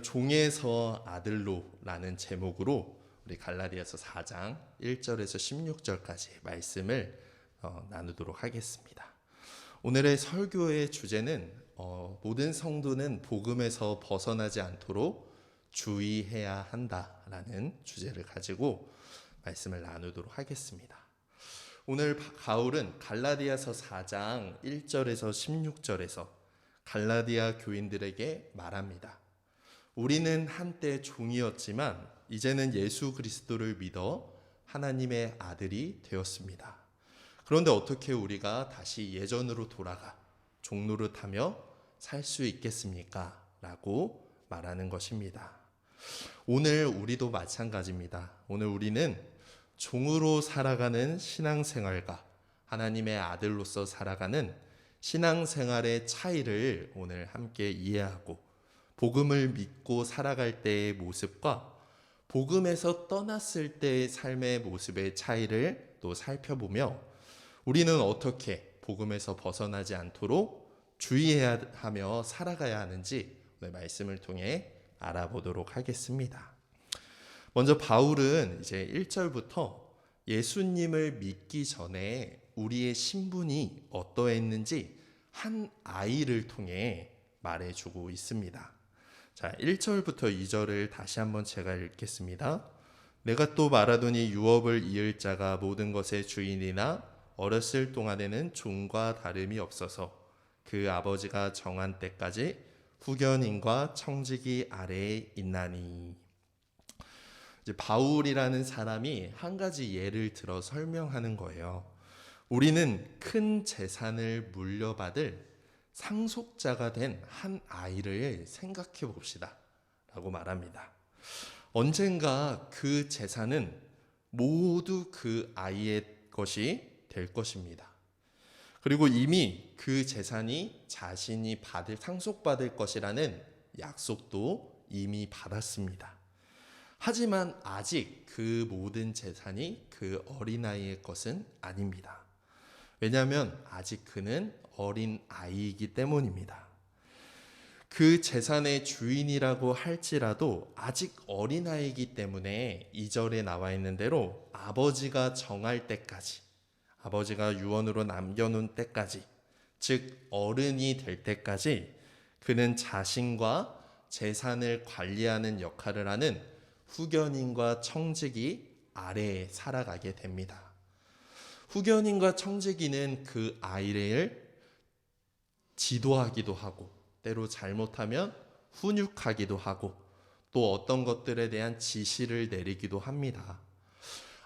종에서 아들로라는 제목으로 우리 갈라디아서 4장 1절에서 16절까지 말씀을 나누도록 하겠습니다. 오늘의 설교의 주제는 모든 성도는 복음에서 벗어나지 않도록 주의해야 한다라는 주제를 가지고 말씀을 나누도록 하겠습니다. 오늘 바울은 갈라디아서 4장 1절에서 16절에서 갈라디아 교인들에게 말합니다. 우리는 한때 종이었지만 이제는 예수 그리스도를 믿어 하나님의 아들이 되었습니다. 그런데 어떻게 우리가 다시 예전으로 돌아가 종노릇하며 살 수 있겠습니까? 라고 말하는 것입니다. 오늘 우리도 마찬가지입니다. 오늘 우리는 종으로 살아가는 신앙생활과 하나님의 아들로서 살아가는 신앙생활의 차이를 오늘 함께 이해하고 복음을 믿고 살아갈 때의 모습과 복음에서 떠났을 때의 삶의 모습의 차이를 또 살펴보며 우리는 어떻게 복음에서 벗어나지 않도록 주의해야 하며 살아가야 하는지 오늘 말씀을 통해 알아보도록 하겠습니다. 먼저 바울은 이제 1절부터 예수님을 믿기 전에 우리의 신분이 어떠했는지 한 아이를 통해 말해주고 있습니다. 자, 1절부터 2절을 다시 한번 제가 읽겠습니다. 내가 또 말하더니 유업을 이을 자가 모든 것의 주인이나 어렸을 동안에는 종과 다름이 없어서 그 아버지가 정한 때까지 후견인과 청지기 아래에 있나니. 이제 바울이라는 사람이 한 가지 예를 들어 설명하는 거예요. 우리는 큰 재산을 물려받을 상속자가 된 한 아이를 생각해 봅시다 라고 말합니다. 언젠가 그 재산은 모두 그 아이의 것이 될 것입니다. 그리고 이미 그 재산이 자신이 상속받을 것이라는 약속도 이미 받았습니다. 하지만 아직 그 모든 재산이 그 어린아이의 것은 아닙니다. 왜냐하면 아직 그는 어린 아이이기 때문입니다. 그 재산의 주인이라고 할지라도 아직 어린아이이기 때문에 2절에 나와 있는 대로 아버지가 정할 때까지, 아버지가 유언으로 남겨놓은 때까지, 즉 어른이 될 때까지 그는 자신과 재산을 관리하는 역할을 하는 후견인과 청지기 아래에 살아가게 됩니다. 후견인과 청지기는 그 아이를 지도하기도 하고 때로 잘못하면 훈육하기도 하고 또 어떤 것들에 대한 지시를 내리기도 합니다.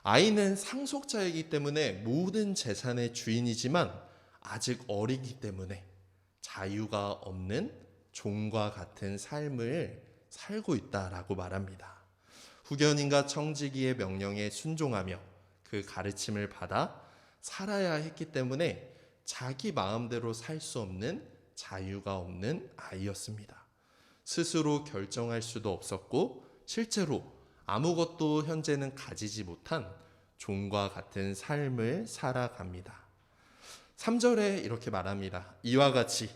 아이는 상속자이기 때문에 모든 재산의 주인이지만 아직 어리기 때문에 자유가 없는 종과 같은 삶을 살고 있다라고 말합니다. 후견인과 청지기의 명령에 순종하며 그 가르침을 받아 살아야 했기 때문에 자기 마음대로 살 수 없는 자유가 없는 아이였습니다. 스스로 결정할 수도 없었고 실제로 아무것도 현재는 가지지 못한 종과 같은 삶을 살아갑니다. 3절에 이렇게 말합니다. 이와 같이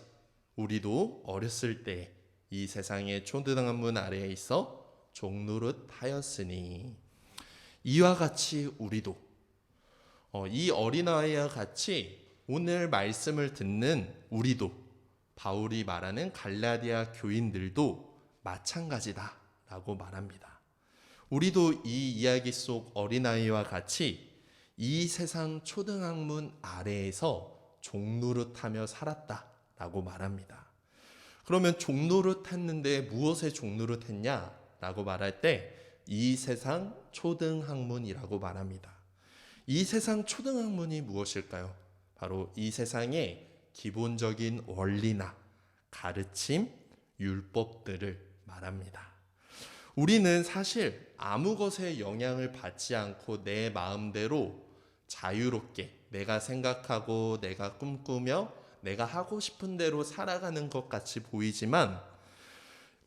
우리도 어렸을 때 이 세상의 초등한 문 아래에 있어 종노릇 하였으니. 이와 같이 우리도 이 어린아이와 같이 오늘 말씀을 듣는 우리도 바울이 말하는 갈라디아 교인들도 마찬가지다 라고 말합니다. 우리도 이 이야기 속 어린아이와 같이 이 세상 초등학문 아래에서 종노릇하며 살았다 라고 말합니다. 그러면 종노릇했는데 무엇에 종노릇했냐 라고 말할 때 이 세상 초등학문이라고 말합니다. 이 세상 초등학문이 무엇일까요? 바로 이 세상의 기본적인 원리나 가르침, 율법들을 말합니다. 우리는 사실 아무 것에 영향을 받지 않고 내 마음대로 자유롭게 내가 생각하고 내가 꿈꾸며 내가 하고 싶은 대로 살아가는 것 같이 보이지만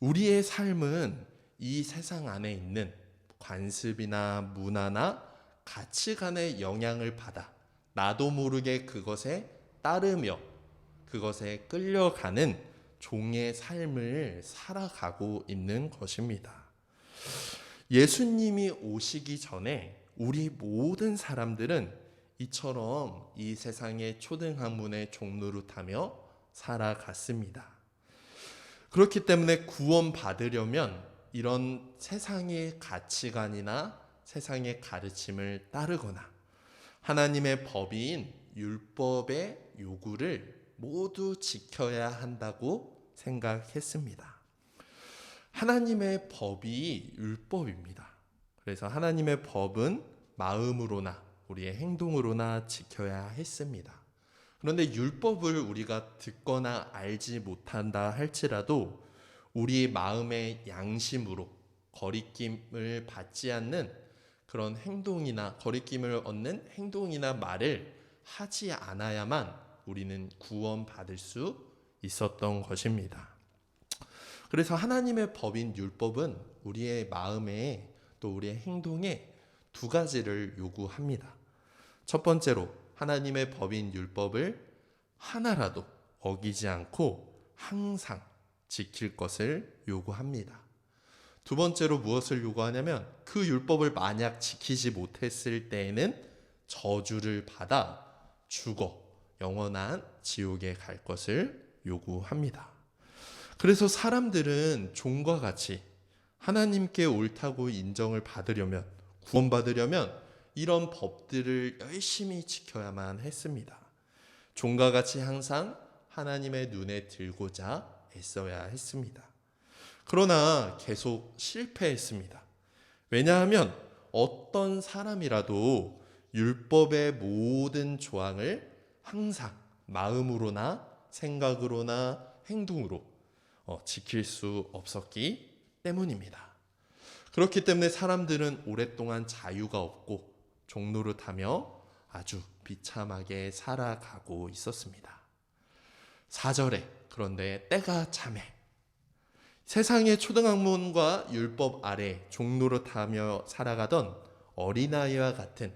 우리의 삶은 이 세상 안에 있는 관습이나 문화나 가치관의 영향을 받아 나도 모르게 그것에 따르며 그것에 끌려가는 종의 삶을 살아가고 있는 것입니다. 예수님이 오시기 전에 우리 모든 사람들은 이처럼 이 세상의 초등학문의 종노릇하며 살아갔습니다. 그렇기 때문에 구원받으려면 이런 세상의 가치관이나 세상의 가르침을 따르거나 하나님의 법인 율법의 요구를 모두 지켜야 한다고 생각했습니다. 하나님의 법이 율법입니다. 그래서 하나님의 법은 마음으로나 우리의 행동으로나 지켜야 했습니다. 그런데 율법을 우리가 듣거나 알지 못한다 할지라도 우리 마음의 양심으로 거리낌을 받지 않는 그런 행동이나 거리낌을 얻는 행동이나 말을 하지 않아야만 우리는 구원받을 수 있었던 것입니다. 그래서 하나님의 법인 율법은 우리의 마음에 또 우리의 행동에 두 가지를 요구합니다. 첫 번째로 하나님의 법인 율법을 하나라도 어기지 않고 항상 지킬 것을 요구합니다. 두 번째로 무엇을 요구하냐면 그 율법을 만약 지키지 못했을 때에는 저주를 받아 죽어 영원한 지옥에 갈 것을 요구합니다. 그래서 사람들은 종과 같이 하나님께 옳다고 인정을 받으려면 구원받으려면 이런 법들을 열심히 지켜야만 했습니다. 종과 같이 항상 하나님의 눈에 들고자 애써야 했습니다. 그러나 계속 실패했습니다. 왜냐하면 어떤 사람이라도 율법의 모든 조항을 항상 마음으로나 생각으로나 행동으로 지킬 수 없었기 때문입니다. 그렇기 때문에 사람들은 오랫동안 자유가 없고 종노릇하며 아주 비참하게 살아가고 있었습니다. 4절에 그런데 때가 차매 세상의 초등학문과 율법 아래 종노릇하며 살아가던 어린아이와 같은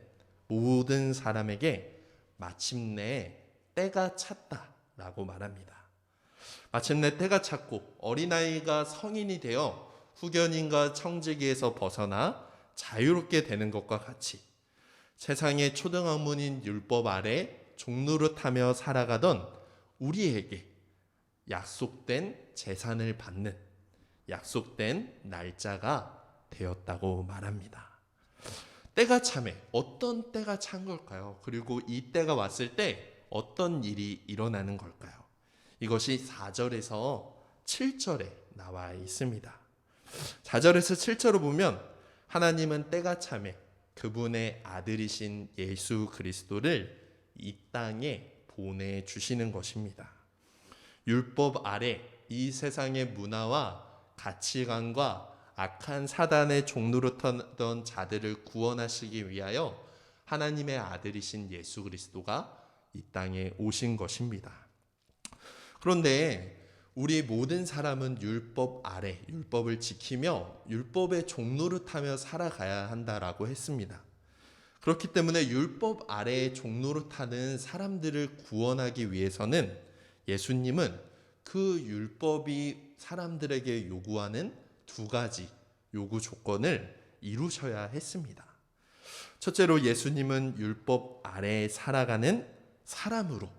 모든 사람에게 마침내 때가 찼다라고 말합니다. 마침내 때가 찼고 어린아이가 성인이 되어 후견인과 청지기에서 벗어나 자유롭게 되는 것과 같이 세상의 초등학문인 율법 아래 종노릇하며 살아가던 우리에게 약속된 재산을 받는 약속된 날짜가 되었다고 말합니다. 때가 차매 어떤 때가 찬 걸까요? 그리고 이 때가 왔을 때 어떤 일이 일어나는 걸까요? 이것이 4절에서 7절에 나와 있습니다. 4절에서 7절을 보면 하나님은 때가 차매 그분의 아들이신 예수 그리스도를 이 땅에 보내주시는 것입니다. 율법 아래 이 세상의 문화와 가치관과 악한 사단의 종노릇하던 자들을 구원하시기 위하여 하나님의 아들이신 예수 그리스도가 이 땅에 오신 것입니다. 그런데 우리 모든 사람은 율법 아래 율법을 지키며 율법의 종노릇하며 살아가야 한다라고 했습니다. 그렇기 때문에 율법 아래에 종노릇하는 사람들을 구원하기 위해서는 예수님은 그 율법이 사람들에게 요구하는 두 가지 요구 조건을 이루셔야 했습니다. 첫째로 예수님은 율법 아래에 살아가는 사람으로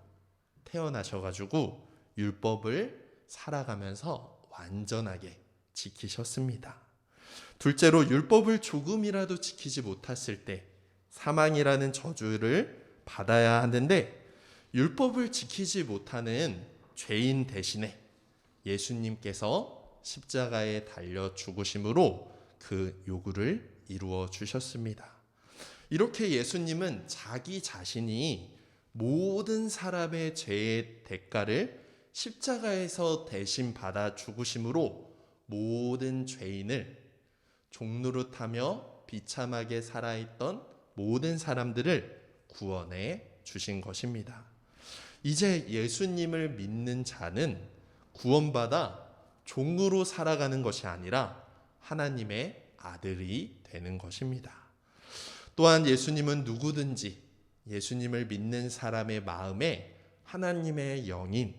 태어나셔가지고 율법을 살아가면서 완전하게 지키셨습니다. 둘째로 율법을 조금이라도 지키지 못했을 때 사망이라는 저주를 받아야 하는데 율법을 지키지 못하는 죄인 대신에 예수님께서 십자가에 달려 죽으심으로 그 요구를 이루어 주셨습니다. 이렇게 예수님은 자기 자신이 모든 사람의 죄의 대가를 십자가에서 대신 받아 죽으심으로 모든 죄인을 종노릇하며 비참하게 살아있던 모든 사람들을 구원해 주신 것입니다. 이제 예수님을 믿는 자는 구원받아 종으로 살아가는 것이 아니라 하나님의 아들이 되는 것입니다. 또한 예수님은 누구든지 예수님을 믿는 사람의 마음에 하나님의 영인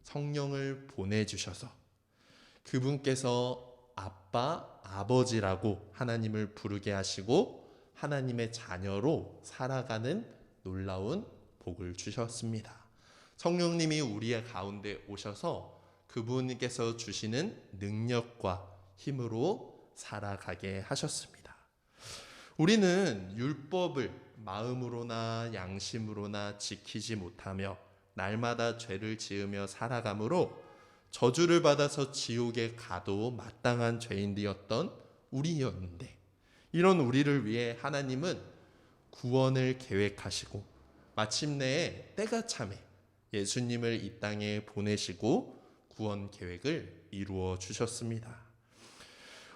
성령을 보내주셔서 그분께서 아빠, 아버지라고 하나님을 부르게 하시고 하나님의 자녀로 살아가는 놀라운 복을 주셨습니다. 성령님이 우리의 가운데 오셔서 그분께서 주시는 능력과 힘으로 살아가게 하셨습니다. 우리는 율법을 마음으로나 양심으로나 지키지 못하며 날마다 죄를 지으며 살아가므로 저주를 받아서 지옥에 가도 마땅한 죄인이었던 우리였는데, 이런 우리를 위해 하나님은 구원을 계획하시고 마침내 때가 참에 예수님을 이 땅에 보내시고 구원 계획을 이루어 주셨습니다.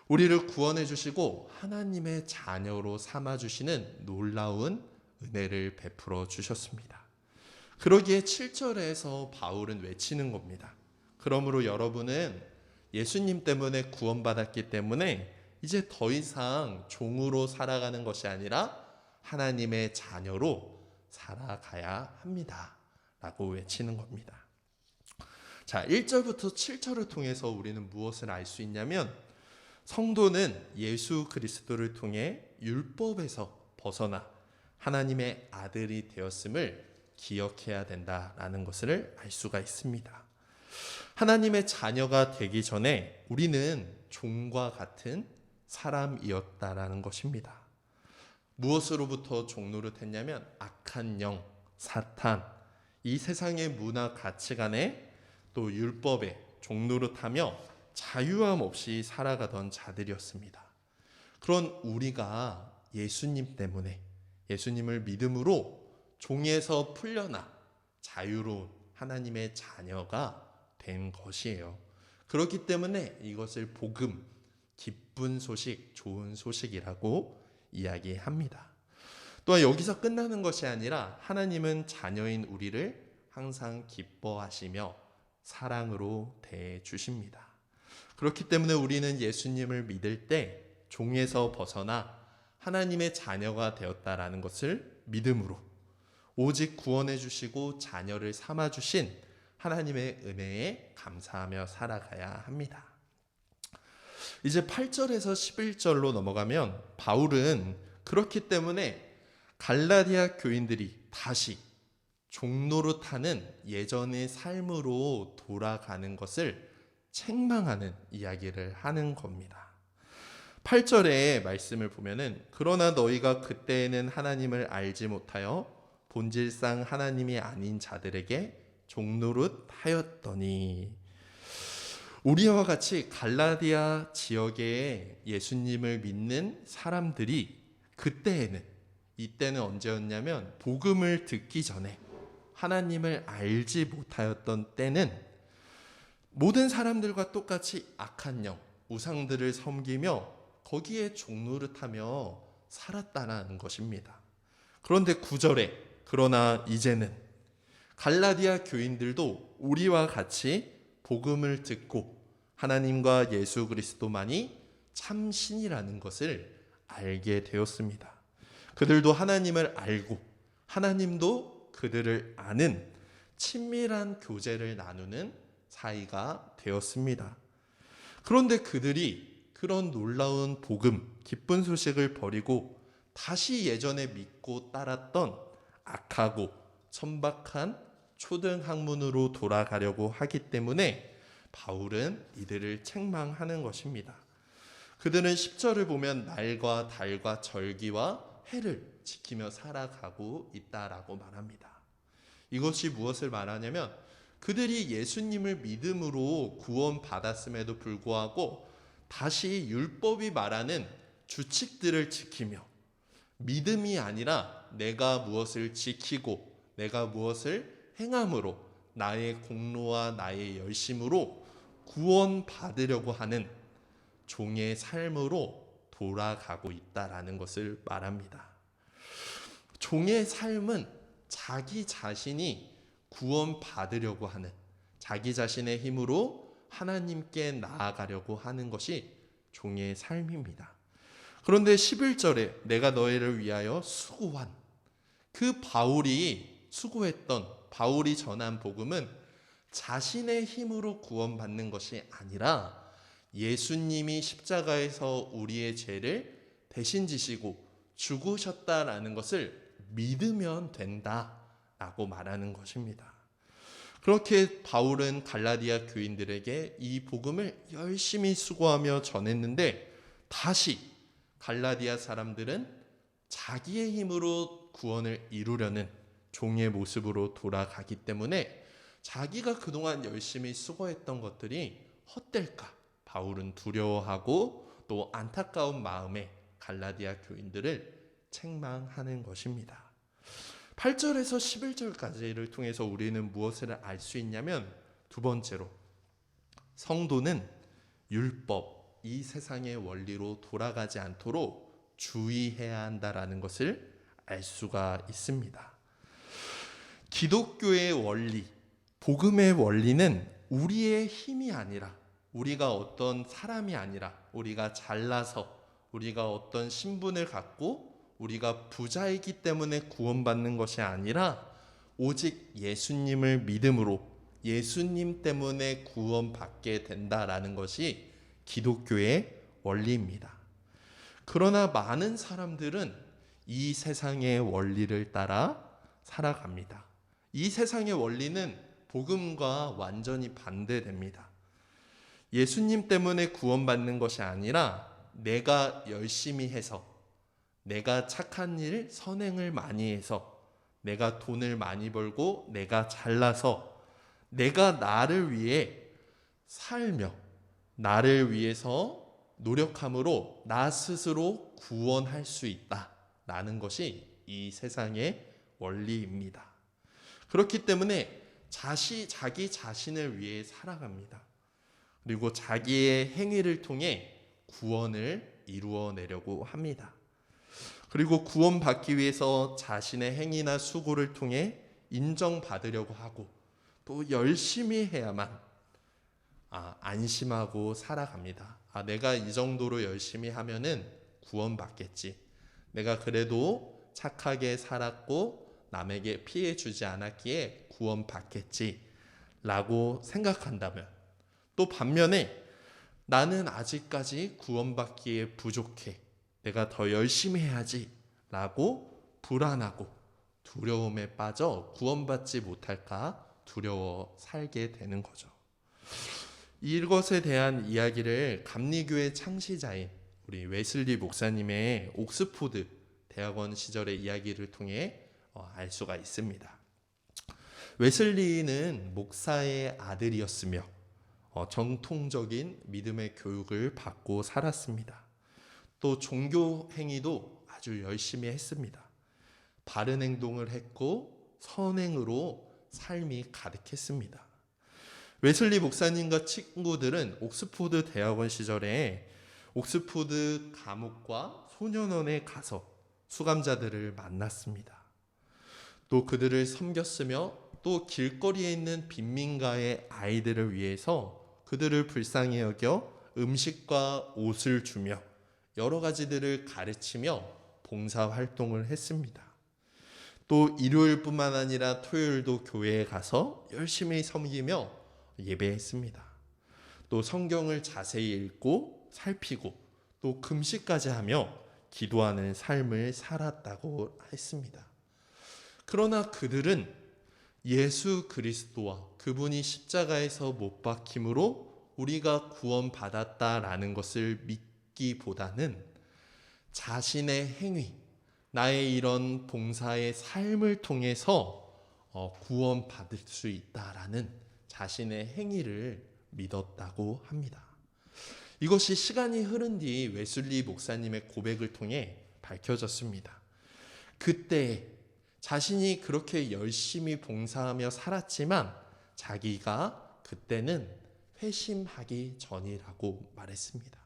우리를 구원해 주시고 하나님의 자녀로 삼아 주시는 놀라운 은혜를 베풀어 주셨습니다. 그러기에 7절에서 바울은 외치는 겁니다. 그러므로 여러분은 예수님 때문에 구원받았기 때문에 이제 더 이상 종으로 살아가는 것이 아니라 하나님의 자녀로 살아가야 합니다. 라고 외치는 겁니다. 자, 1절부터 7절을 통해서 우리는 무엇을 알 수 있냐면, 성도는 예수 그리스도를 통해 율법에서 벗어나 하나님의 아들이 되었음을 기억해야 된다라는 것을 알 수가 있습니다. 하나님의 자녀가 되기 전에 우리는 종과 같은 사람이었다라는 것입니다. 무엇으로부터 종노릇했냐면 악한 영, 사탄, 이 세상의 문화 가치관에 또 율법에 종노릇하며 자유함 없이 살아가던 자들이었습니다. 그런 우리가 예수님 때문에, 예수님을 믿음으로 종에서 풀려나 자유로운 하나님의 자녀가 된 것이에요. 그렇기 때문에 이것을 복음, 기쁜 소식, 좋은 소식이라고 이야기합니다. 또한 여기서 끝나는 것이 아니라 하나님은 자녀인 우리를 항상 기뻐하시며 사랑으로 대해 주십니다. 그렇기 때문에 우리는 예수님을 믿을 때 종에서 벗어나 하나님의 자녀가 되었다라는 것을 믿음으로, 오직 구원해 주시고 자녀를 삼아 주신 하나님의 은혜에 감사하며 살아가야 합니다. 이제 8절에서 11절로 넘어가면 바울은 그렇기 때문에 갈라디아 교인들이 다시 종노릇하는 예전의 삶으로 돌아가는 것을 책망하는 이야기를 하는 겁니다. 8절의 말씀을 보면은, 그러나 너희가 그때에는 하나님을 알지 못하여 본질상 하나님이 아닌 자들에게 종노릇하였더니, 우리와 같이 갈라디아 지역에 예수님을 믿는 사람들이 그때에는, 이때는 언제였냐면 복음을 듣기 전에 하나님을 알지 못하였던 때는 모든 사람들과 똑같이 악한 영, 우상들을 섬기며 거기에 종노릇하며 살았다는 것입니다. 그런데 9절에 그러나 이제는 갈라디아 교인들도 우리와 같이 복음을 듣고 하나님과 예수 그리스도만이 참 신이라는 것을 알게 되었습니다. 그들도 하나님을 알고 하나님도 그들을 아는 친밀한 교제를 나누는 사이가 되었습니다. 그런데 그들이 그런 놀라운 복음, 기쁜 소식을 버리고 다시 예전에 믿고 따랐던 악하고 천박한 초등학문으로 돌아가려고 하기 때문에 바울은 이들을 책망하는 것입니다. 그들은 10절을 보면 날과 달과 절기와 해를 지키며 살아가고 있다라고 말합니다. 이것이 무엇을 말하냐면, 그들이 예수님을 믿음으로 구원받았음에도 불구하고 다시 율법이 말하는 규칙들을 지키며, 믿음이 아니라 내가 무엇을 지키고 내가 무엇을 행함으로, 나의 공로와 나의 열심으로 구원받으려고 하는 종의 삶으로 돌아가고 있다라는 것을 말합니다. 종의 삶은 자기 자신이 구원받으려고 하는, 자기 자신의 힘으로 하나님께 나아가려고 하는 것이 종의 삶입니다. 그런데 11절에 내가 너희를 위하여 수고한, 그 바울이 수고했던, 바울이 전한 복음은 자신의 힘으로 구원받는 것이 아니라 예수님이 십자가에서 우리의 죄를 대신 지시고 죽으셨다라는 것을 믿으면 된다라고 말하는 것입니다. 그렇게 바울은 갈라디아 교인들에게 이 복음을 열심히 수고하며 전했는데, 다시 갈라디아 사람들은 자기의 힘으로 구원을 이루려는 종의 모습으로 돌아가기 때문에 자기가 그동안 열심히 수고했던 것들이 헛될까 바울은 두려워하고 또 안타까운 마음에 갈라디아 교인들을 책망하는 것입니다. 8절에서 11절까지를 통해서 우리는 무엇을 알 수 있냐면, 두 번째로 성도는 율법, 이 세상의 원리로 돌아가지 않도록 주의해야 한다라는 것을 알 수가 있습니다. 기독교의 원리, 복음의 원리는 우리의 힘이 아니라, 우리가 어떤 사람이 아니라, 우리가 잘나서, 우리가 어떤 신분을 갖고 우리가 부자이기 때문에 구원받는 것이 아니라 오직 예수님을 믿음으로 예수님 때문에 구원받게 된다라는 것이 기독교의 원리입니다. 그러나 많은 사람들은 이 세상의 원리를 따라 살아갑니다. 이 세상의 원리는 복음과 완전히 반대됩니다. 예수님 때문에 구원받는 것이 아니라 내가 열심히 해서, 내가 착한 일, 선행을 많이 해서, 내가 돈을 많이 벌고 내가 잘나서 내가 나를 위해 살며 나를 위해서 노력함으로 나 스스로 구원할 수 있다라는 것이 이 세상의 원리입니다. 그렇기 때문에 자기 자신을 위해 살아갑니다. 그리고 자기의 행위를 통해 구원을 이루어내려고 합니다. 그리고 구원받기 위해서 자신의 행위나 수고를 통해 인정받으려고 하고 또 열심히 해야만 안심하고 살아갑니다. 내가 이 정도로 열심히 하면은 구원받겠지. 내가 그래도 착하게 살았고 남에게 피해 주지 않았기에 구원받겠지 라고 생각한다면, 또 반면에 나는 아직까지 구원받기에 부족해, 내가 더 열심히 해야지 라고 불안하고 두려움에 빠져 구원받지 못할까 두려워 살게 되는 거죠. 이것에 대한 이야기를 감리교의 창시자인 우리 웨슬리 목사님의 옥스포드 대학원 시절의 이야기를 통해 알 수가 있습니다. 웨슬리는 목사의 아들이었으며 정통적인 믿음의 교육을 받고 살았습니다. 또 종교 행위도 아주 열심히 했습니다. 바른 행동을 했고 선행으로 삶이 가득했습니다. 웨슬리 목사님과 친구들은 옥스포드 대학원 시절에 옥스포드 감옥과 소년원에 가서 수감자들을 만났습니다. 또 그들을 섬겼으며 또 길거리에 있는 빈민가의 아이들을 위해서 그들을 불쌍히 여겨 음식과 옷을 주며 여러 가지들을 가르치며 봉사활동을 했습니다. 또 일요일뿐만 아니라 토요일도 교회에 가서 열심히 섬기며 예배했습니다. 또 성경을 자세히 읽고 살피고 또 금식까지 하며 기도하는 삶을 살았다고 했습니다. 그러나 그들은 예수 그리스도와 그분이 십자가에서 못 박힘으로 우리가 구원받았다라는 것을 믿기보다는 자신의 행위, 나의 이런 봉사의 삶을 통해서 구원받을 수 있다라는 자신의 행위를 믿었다고 합니다. 이것이 시간이 흐른 뒤 웨슬리 목사님의 고백을 통해 밝혀졌습니다. 그때 자신이 그렇게 열심히 봉사하며 살았지만 자기가 그때는 회심하기 전이라고 말했습니다.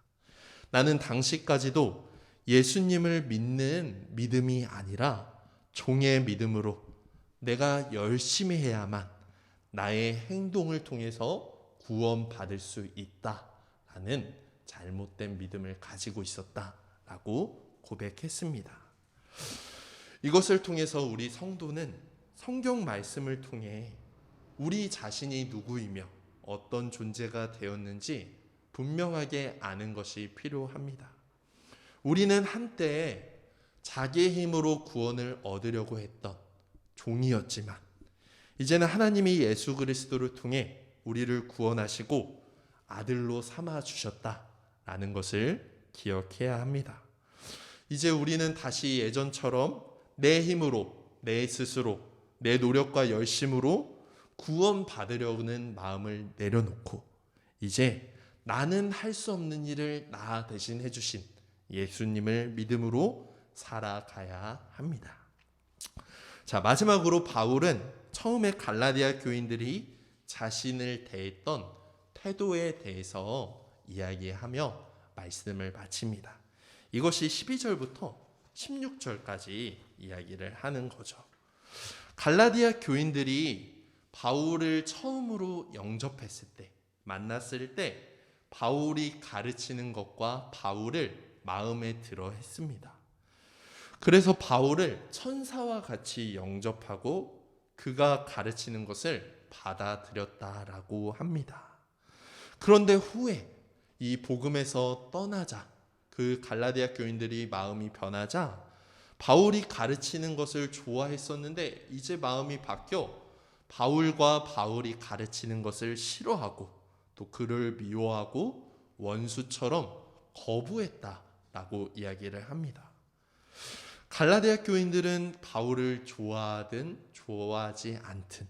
나는 당시까지도 예수님을 믿는 믿음이 아니라 종의 믿음으로 내가 열심히 해야만 나의 행동을 통해서 구원받을 수 있다라는 잘못된 믿음을 가지고 있었다라고 고백했습니다. 이것을 통해서 우리 성도는 성경 말씀을 통해 우리 자신이 누구이며 어떤 존재가 되었는지 분명하게 아는 것이 필요합니다. 우리는 한때 자기의 힘으로 구원을 얻으려고 했던 종이었지만 이제는 하나님이 예수 그리스도를 통해 우리를 구원하시고 아들로 삼아 주셨다라는 것을 기억해야 합니다. 이제 우리는 다시 예전처럼 내 힘으로, 내 스스로, 내 노력과 열심으로 구원받으려는 마음을 내려놓고 이제 나는 할 수 없는 일을 나 대신 해주신 예수님을 믿음으로 살아가야 합니다. 자, 마지막으로 바울은 처음에 갈라디아 교인들이 자신을 대했던 태도에 대해서 이야기하며 말씀을 마칩니다. 이것이 12절부터 16절까지 이야기를 하는 거죠. 갈라디아 교인들이 바울을 처음으로 영접했을 때, 만났을 때 바울이 가르치는 것과 바울을 마음에 들어 했습니다. 그래서 바울을 천사와 같이 영접하고 그가 가르치는 것을 받아들였다라고 합니다. 그런데 후에 이 복음에서 떠나자 그 갈라디아 교인들이 마음이 변하자 바울이 가르치는 것을 좋아했었는데 이제 마음이 바뀌어 바울과 바울이 가르치는 것을 싫어하고 또 그를 미워하고 원수처럼 거부했다라고 이야기를 합니다. 갈라디아 교인들은 바울을 좋아하든 좋아하지 않든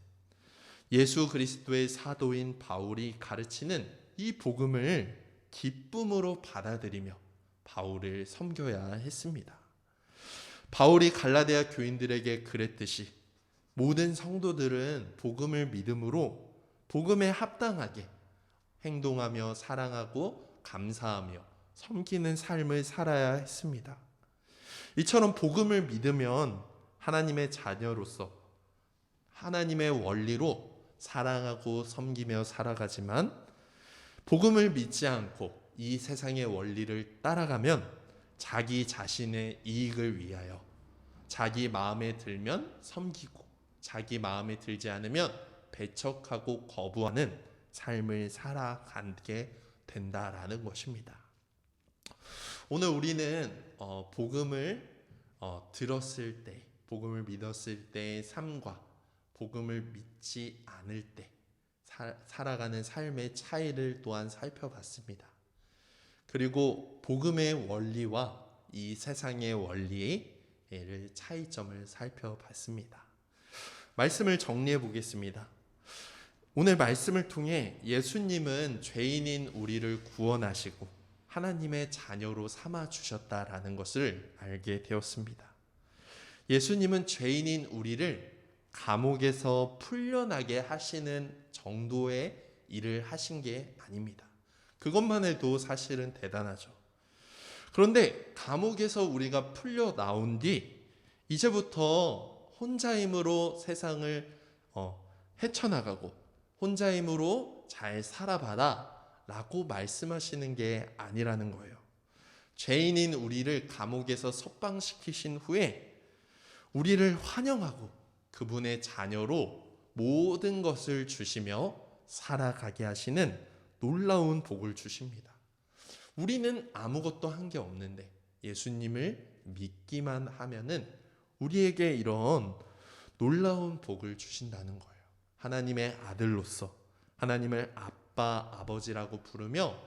예수 그리스도의 사도인 바울이 가르치는 이 복음을 기쁨으로 받아들이며 바울을 섬겨야 했습니다. 바울이 갈라디아 교인들에게 그랬듯이 모든 성도들은 복음을 믿음으로 복음에 합당하게 행동하며 사랑하고 감사하며 섬기는 삶을 살아야 했습니다. 이처럼 복음을 믿으면 하나님의 자녀로서 하나님의 원리로 사랑하고 섬기며 살아가지만 복음을 믿지 않고 이 세상의 원리를 따라가면 자기 자신의 이익을 위하여 자기 마음에 들면 섬기고 자기 마음에 들지 않으면 배척하고 거부하는 삶을 살아가게 된다라는 것입니다. 오늘 우리는 복음을 들었을 때, 복음을 믿었을 때의 삶과 복음을 믿지 않을 때 살아가는 삶의 차이를 또한 살펴봤습니다. 그리고 복음의 원리와 이 세상의 원리의 차이점을 살펴봤습니다. 말씀을 정리해 보겠습니다. 오늘 말씀을 통해 예수님은 죄인인 우리를 구원하시고 하나님의 자녀로 삼아 주셨다라는 것을 알게 되었습니다. 예수님은 죄인인 우리를 감옥에서 풀려나게 하시는 정도의 일을 하신 게 아닙니다. 그것만 해도 사실은 대단하죠. 그런데 감옥에서 우리가 풀려 나온 뒤 이제부터 혼자 힘으로 세상을 헤쳐나가고 혼자 힘으로 잘 살아봐라 라고 말씀하시는 게 아니라는 거예요. 죄인인 우리를 감옥에서 석방시키신 후에 우리를 환영하고 그분의 자녀로 모든 것을 주시며 살아가게 하시는 놀라운 복을 주십니다. 우리는 아무것도 한 게 없는데 예수님을 믿기만 하면은 우리에게 이런 놀라운 복을 주신다는 거예요. 하나님의 아들로서 하나님을 아빠, 아버지라고 부르며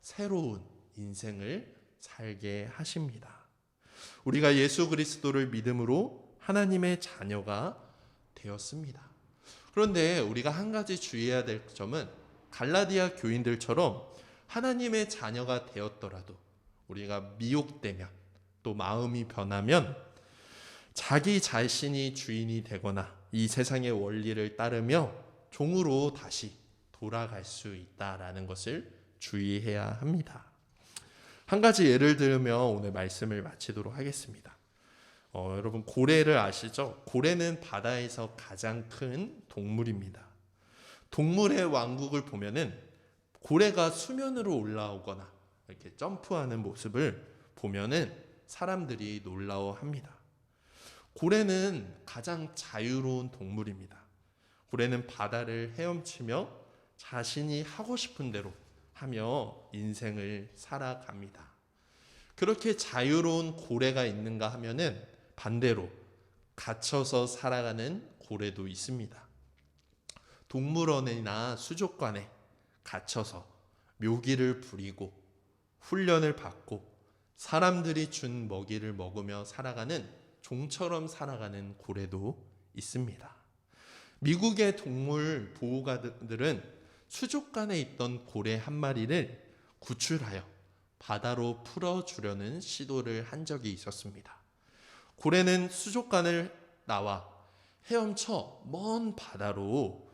새로운 인생을 살게 하십니다. 우리가 예수 그리스도를 믿음으로 하나님의 자녀가 되었습니다. 그런데 우리가 한 가지 주의해야 될 점은 갈라디아 교인들처럼 하나님의 자녀가 되었더라도 우리가 미혹되면 또 마음이 변하면 자기 자신이 주인이 되거나 이 세상의 원리를 따르며 종으로 다시 돌아갈 수 있다라는 것을 주의해야 합니다. 한 가지 예를 들면 오늘 말씀을 마치도록 하겠습니다. 여러분 고래를 아시죠? 고래는 바다에서 가장 큰 동물입니다. 동물의 왕국을 보면은 고래가 수면으로 올라오거나 이렇게 점프하는 모습을 보면은 사람들이 놀라워합니다. 고래는 가장 자유로운 동물입니다. 고래는 바다를 헤엄치며 자신이 하고 싶은 대로 하며 인생을 살아갑니다. 그렇게 자유로운 고래가 있는가 하면은 반대로 갇혀서 살아가는 고래도 있습니다. 동물원이나 수족관에 갇혀서 묘기를 부리고 훈련을 받고 사람들이 준 먹이를 먹으며 살아가는 종처럼 살아가는 고래도 있습니다. 미국의 동물 보호가들은 수족관에 있던 고래 한 마리를 구출하여 바다로 풀어주려는 시도를 한 적이 있었습니다. 고래는 수족관을 나와 헤엄쳐 먼 바다로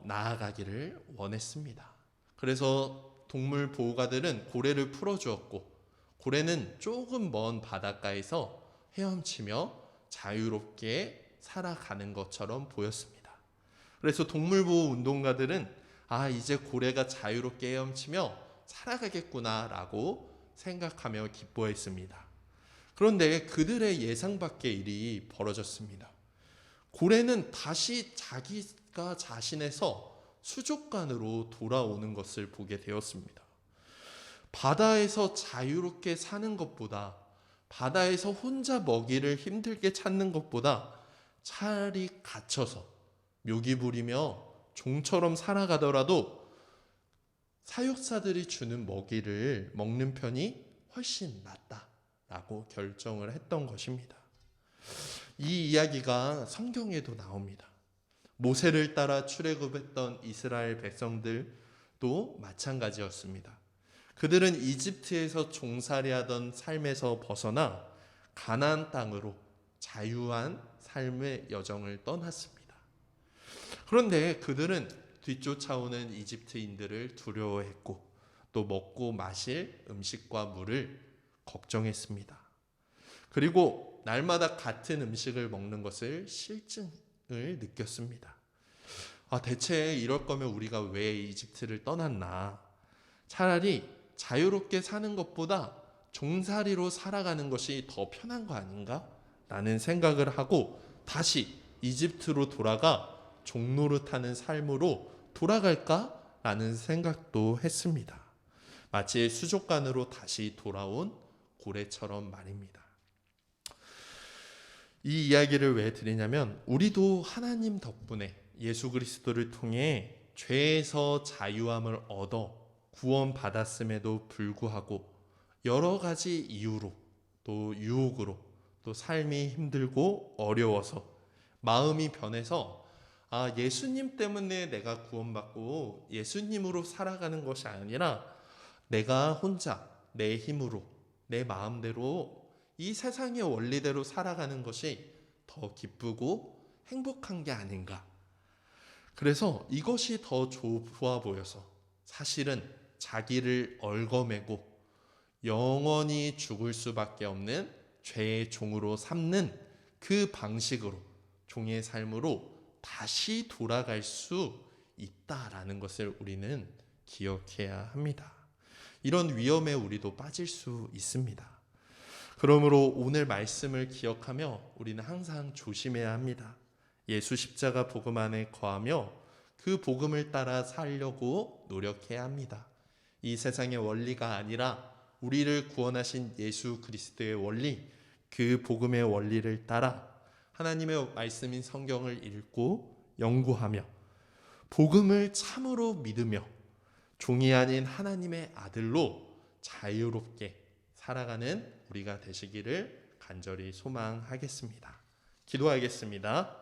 나아가기를 원했습니다. 그래서 동물 보호가들은 고래를 풀어주었고 고래는 조금 먼 바닷가에서 헤엄치며 자유롭게 살아가는 것처럼 보였습니다. 그래서 동물보호 운동가들은 이제 고래가 자유롭게 헤엄치며 살아가겠구나 라고 생각하며 기뻐했습니다. 그런데 그들의 예상 밖의 일이 벌어졌습니다. 고래는 다시 자기가 자신에서 수족관으로 돌아오는 것을 보게 되었습니다. 바다에서 자유롭게 사는 것보다 바다에서 혼자 먹이를 힘들게 찾는 것보다 차라리 갇혀서 묘기 부리며 종처럼 살아가더라도 사육사들이 주는 먹이를 먹는 편이 훨씬 낫다라고 결정을 했던 것입니다. 이 이야기가 성경에도 나옵니다. 모세를 따라 출애굽했던 이스라엘 백성들도 마찬가지였습니다. 그들은 이집트에서 종살이하던 삶에서 벗어나 가나안 땅으로 자유한 삶의 여정을 떠났습니다. 그런데 그들은 뒤쫓아오는 이집트인들을 두려워했고 또 먹고 마실 음식과 물을 걱정했습니다. 그리고 날마다 같은 음식을 먹는 것을 실증을 느꼈습니다. 대체 이럴 거면 우리가 왜 이집트를 떠났나? 차라리 자유롭게 사는 것보다 종살이로 살아가는 것이 더 편한 거 아닌가? 라는 생각을 하고 다시 이집트로 돌아가 종노릇하는 삶으로 돌아갈까? 라는 생각도 했습니다. 마치 수족관으로 다시 돌아온 고래처럼 말입니다. 이 이야기를 왜 드리냐면 우리도 하나님 덕분에 예수 그리스도를 통해 죄에서 자유함을 얻어 구원받았음에도 불구하고 여러 가지 이유로 또 유혹으로 또 삶이 힘들고 어려워서 마음이 변해서 예수님 때문에 내가 구원받고 예수님으로 살아가는 것이 아니라 내가 혼자 내 힘으로 내 마음대로 이 세상의 원리대로 살아가는 것이 더 기쁘고 행복한 게 아닌가. 그래서 이것이 더 좋아 보여서 사실은 자기를 얽어매고 영원히 죽을 수밖에 없는 죄의 종으로 삼는 그 방식으로 종의 삶으로 다시 돌아갈 수 있다라는 것을 우리는 기억해야 합니다. 이런 위험에 우리도 빠질 수 있습니다. 그러므로 오늘 말씀을 기억하며 우리는 항상 조심해야 합니다. 예수 십자가 복음 안에 거하며 그 복음을 따라 살려고 노력해야 합니다. 이 세상의 원리가 아니라 우리를 구원하신 예수 그리스도의 원리, 그 복음의 원리를 따라 하나님의 말씀인 성경을 읽고 연구하며 복음을 참으로 믿으며 종이 아닌 하나님의 아들로 자유롭게 살아가는 우리가 되시기를 간절히 소망하겠습니다. 기도하겠습니다.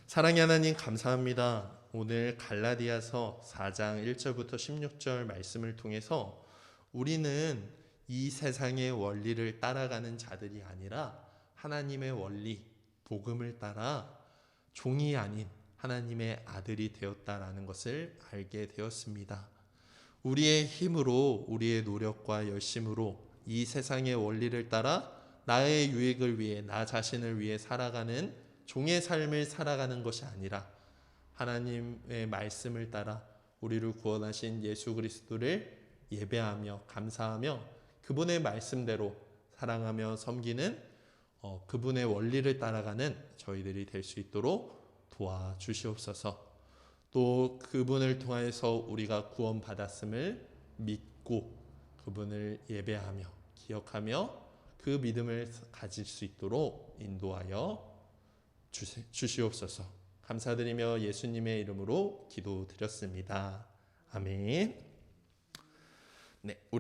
사랑의 하나님 감사합니다. 오늘 갈라디아서 4장 1절부터 16절 말씀을 통해서 우리는 이 세상의 원리를 따라가는 자들이 아니라 하나님의 원리, 복음을 따라 종이 아닌 하나님의 아들이 되었다라는 것을 알게 되었습니다. 우리의 힘으로, 우리의 노력과 열심으로 이 세상의 원리를 따라 나의 유익을 위해, 나 자신을 위해 살아가는 종의 삶을 살아가는 것이 아니라 하나님의 말씀을 따라 우리를 구원하신 예수 그리스도를 예배하며 감사하며 그분의 말씀대로 사랑하며 섬기는 그분의 원리를 따라가는 저희들이 될 수 있도록 도와주시옵소서. 또 그분을 통해서 우리가 구원받았음을 믿고 그분을 예배하며 기억하며 그 믿음을 가질 수 있도록 인도하여 주시옵소서. 감사드리며 예수님의 이름으로 기도드렸습니다. 아멘. 네, 우리